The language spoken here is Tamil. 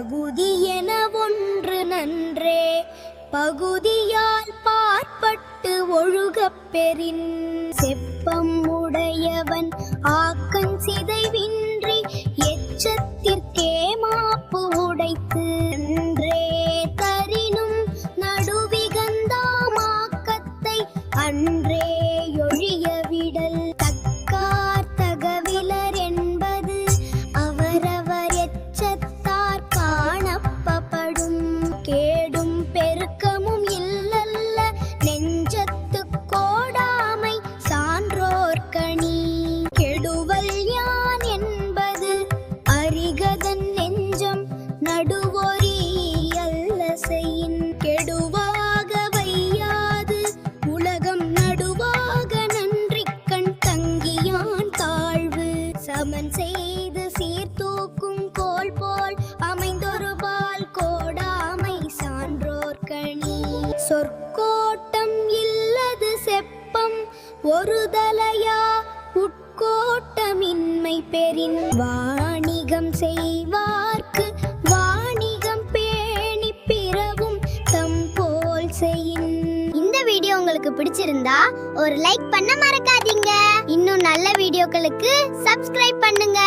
தகுதியென ஒன்று நன்றே பகுதியால் பார்ப்பட்டு ஒழுகப் பெறின் செப்பம் உடையவன் ஆக்கன் சிதைவின்றி எச்சத்திற்கே மாப்பு உடைத்து நன்றே தரினும் நடுவிகந்தாமாக்கத்தை அன்றே ஒழிய விடல் தக்கார் தகவிலர் என்பது அவரவர் எச்சத்தார் காணப்படும் கேடும் பெருக்கமும் இல்லல்ல நெஞ்சத்து கோடாமை சான்றோர்கணி கெடுவல் யான் என்பது அரிகதன் நெஞ்சம் நடுவொரி அல்ல செய்யின் கெடுவாக வையாது உலகம் நடுவாக நன்றிக்கண் தங்கியான் தாழ்வு சமன் செய்து சீர்தூக்கும் கோல் போல் அமைந்தொரு பால் கோடாமை சான்றோர்கணி சொற்கோட்டம் இல்லது செப்பம் ஒரு தலையா உட்கோட்டமின்மை பெறின் வாணிகம் செய்வார்க்கு வாணிகம் பேணி பிறவும் தம் போல் செய்யின். இந்த வீடியோ உங்களுக்கு பிடிச்சிருந்தா ஒரு லைக் பண்ண மறக்காதீங்க. இன்னும் நல்ல வீடியோக்களுக்கு சப்ஸ்கிரைப் பண்ணுங்க.